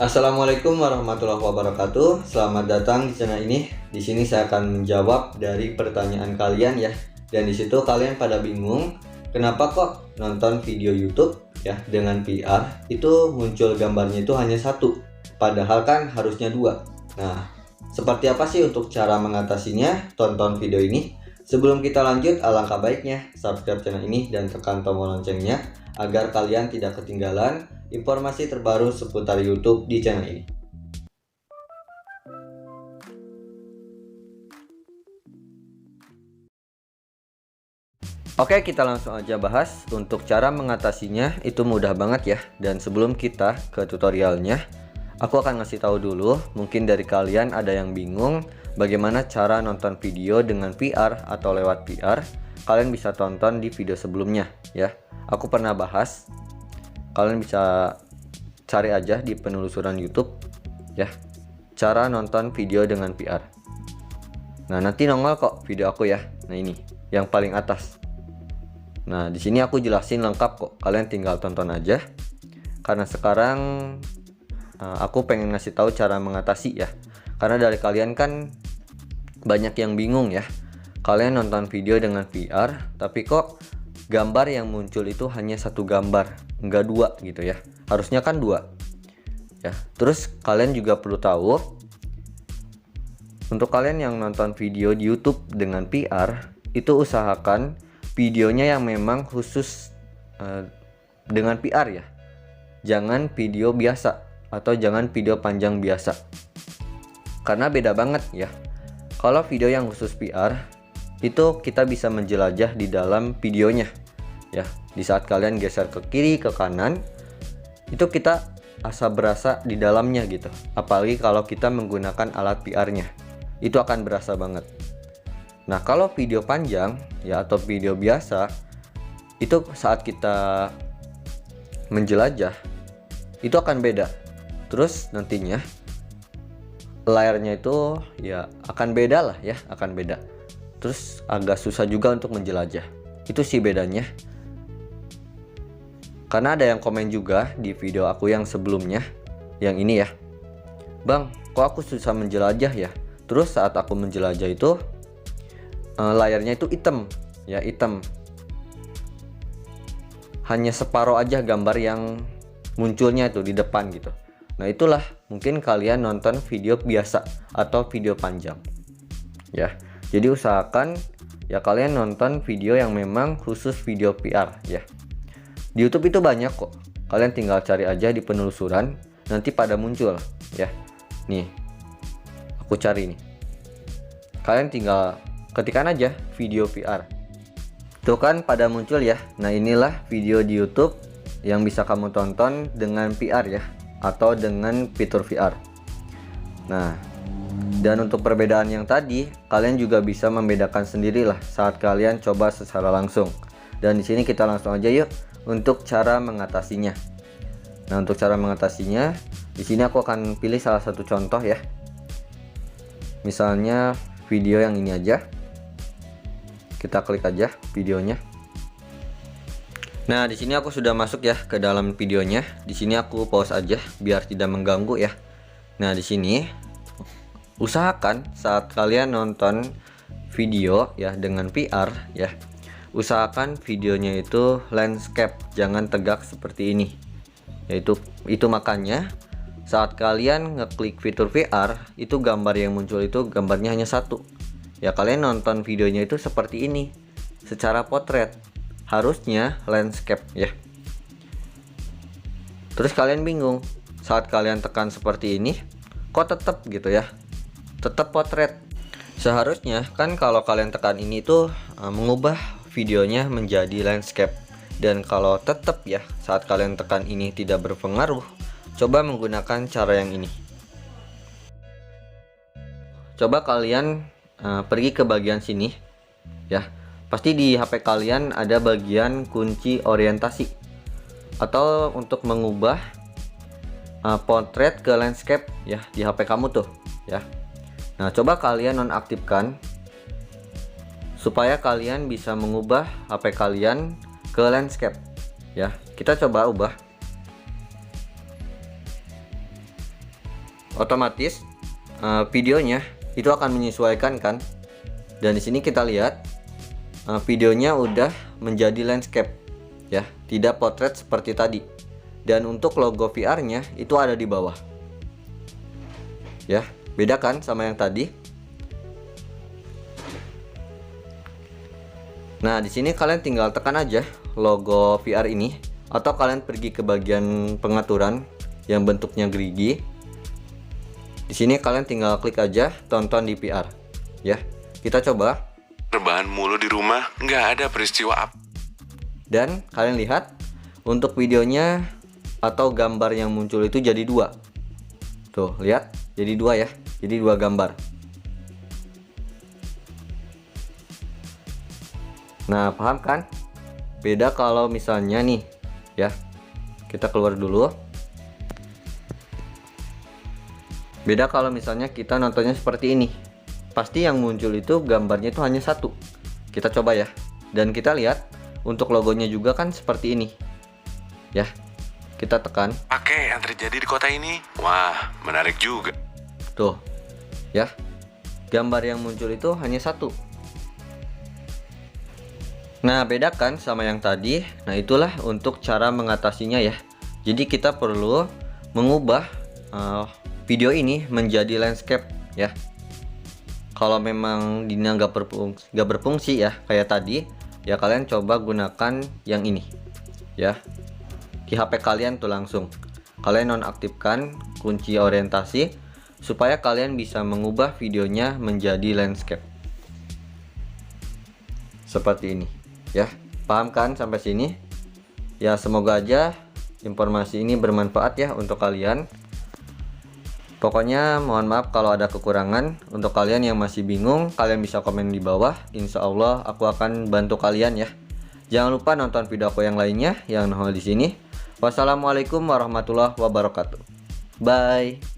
Assalamualaikum warahmatullahi wabarakatuh. Selamat datang di channel ini. Di sini saya akan menjawab dari pertanyaan kalian ya. Dan di situ kalian pada bingung, kenapa kok nonton video YouTube ya dengan VR itu muncul gambarnya itu hanya satu, padahal kan harusnya dua. Nah, seperti apa sih untuk cara mengatasinya? Tonton video ini. Sebelum kita lanjut, alangkah baiknya subscribe channel ini dan tekan tombol loncengnya agar kalian tidak ketinggalan informasi terbaru seputar YouTube di channel ini. Oke, kita langsung aja bahas. Untuk cara mengatasinya itu mudah banget ya. Dan sebelum kita ke tutorialnya, aku akan ngasih tahu dulu, mungkin dari kalian ada yang bingung bagaimana cara nonton video dengan VR atau lewat VR. Kalian bisa tonton di video sebelumnya ya. Aku pernah bahas. Kalian bisa cari aja di penelusuran YouTube ya, cara nonton video dengan VR. Nah, nanti nongol kok video aku ya. Nah, ini yang paling atas. Nah, di sini aku jelasin lengkap kok. Kalian tinggal tonton aja. Karena sekarang aku pengen ngasih tahu cara mengatasi ya. Karena dari kalian kan banyak yang bingung ya. Kalian nonton video dengan VR, tapi kok gambar yang muncul itu hanya satu gambar, enggak dua gitu ya. Harusnya kan dua ya. Terus kalian juga perlu tahu, untuk kalian yang nonton video di YouTube dengan VR, itu usahakan videonya yang memang khusus dengan VR ya. Jangan video biasa atau jangan video panjang biasa, karena beda banget ya. Kalau video yang khusus VR itu kita bisa menjelajah di dalam videonya ya. Di saat kalian geser ke kiri ke kanan, itu kita berasa di dalamnya gitu. Apalagi kalau kita menggunakan alat VR-nya, itu akan berasa banget. Nah, kalau video panjang ya atau video biasa, itu saat kita menjelajah itu akan beda. Terus nantinya layarnya itu ya akan beda lah ya, akan beda. Terus agak susah juga untuk menjelajah. Itu sih bedanya. Karena ada yang komen juga di video aku yang sebelumnya, yang ini ya, Bang, kok aku susah menjelajah ya? Terus saat aku menjelajah itu layarnya itu hitam ya, hitam. Hanya separuh aja gambar yang munculnya itu di depan gitu. Nah, itulah mungkin kalian nonton video biasa atau video panjang ya. Jadi usahakan ya kalian nonton video yang memang khusus video VR ya. Di YouTube itu banyak kok. Kalian tinggal cari aja di penelusuran, nanti pada muncul ya. Nih, aku cari nih. Kalian tinggal ketikkan aja video VR. Tuh kan pada muncul ya. Nah, inilah video di YouTube yang bisa kamu tonton dengan VR ya, atau dengan fitur VR. Nah, dan untuk perbedaan yang tadi, kalian juga bisa membedakan sendirilah saat kalian coba secara langsung. Dan di sini kita langsung aja yuk untuk cara mengatasinya. Nah, untuk cara mengatasinya, di sini aku akan pilih salah satu contoh ya. Misalnya video yang ini aja. Kita klik aja videonya. Nah, di sini aku sudah masuk ya ke dalam videonya. Di sini aku pause aja biar tidak mengganggu ya. Nah, di sini usahakan saat kalian nonton video ya dengan VR ya, usahakan videonya itu landscape, jangan tegak seperti ini. Itu makanya saat kalian ngeklik fitur VR, itu gambar yang muncul itu gambarnya hanya satu. Ya, kalian nonton videonya itu seperti ini, secara potret. Harusnya landscape ya. Terus kalian bingung saat kalian tekan seperti ini, kok tetap gitu ya, tetap potret. Seharusnya kan kalau kalian tekan ini tuh mengubah videonya menjadi landscape. Dan kalau tetap ya saat kalian tekan ini tidak berpengaruh, coba menggunakan cara yang ini. Coba kalian pergi ke bagian sini ya. Pasti di HP kalian ada bagian kunci orientasi, atau untuk mengubah potret ke landscape ya di HP kamu tuh ya. Nah, coba kalian nonaktifkan supaya kalian bisa mengubah HP kalian ke landscape ya. Kita coba ubah. otomatis videonya itu akan menyesuaikan kan. Dan di sini kita lihat videonya udah menjadi landscape ya, tidak potret seperti tadi. Dan untuk logo VR-nya itu ada di bawah. Ya, beda kan sama yang tadi. Nah, di sini kalian tinggal tekan aja logo VR ini, atau kalian pergi ke bagian pengaturan yang bentuknya gerigi. Di sini kalian tinggal klik aja tonton di VR. Ya, kita coba. Rebahan mulu di rumah, nggak ada peristiwa apa. Dan kalian lihat untuk videonya atau gambar yang muncul itu jadi dua. Tuh, lihat, jadi dua ya. Jadi dua gambar. Nah, paham kan? Beda kalau misalnya nih, ya. Kita keluar dulu. Beda kalau misalnya kita nontonnya seperti ini. Pasti yang muncul itu gambarnya itu hanya satu. Kita coba ya. Dan kita lihat untuk logonya juga kan seperti ini. Ya. Kita tekan. Oke, yang terjadi di kota ini. Wah, menarik juga. Tuh. Ya. Gambar yang muncul itu hanya satu. Nah, beda kan sama yang tadi. Nah, itulah untuk cara mengatasinya ya. Jadi kita perlu mengubah video ini menjadi landscape ya. Kalau memang Dina nggak berfungsi ya kayak tadi, ya kalian coba gunakan yang ini ya. Di HP kalian tuh langsung kalian nonaktifkan kunci orientasi supaya kalian bisa mengubah videonya menjadi landscape seperti ini ya. Paham kan sampai sini? Ya, semoga aja informasi ini bermanfaat ya untuk kalian. Pokoknya mohon maaf kalau ada kekurangan. Untuk kalian yang masih bingung, kalian bisa komen di bawah. Insya Allah aku akan bantu kalian ya. Jangan lupa nonton video aku yang lainnya yang nongol di sini. Wassalamualaikum warahmatullahi wabarakatuh. Bye.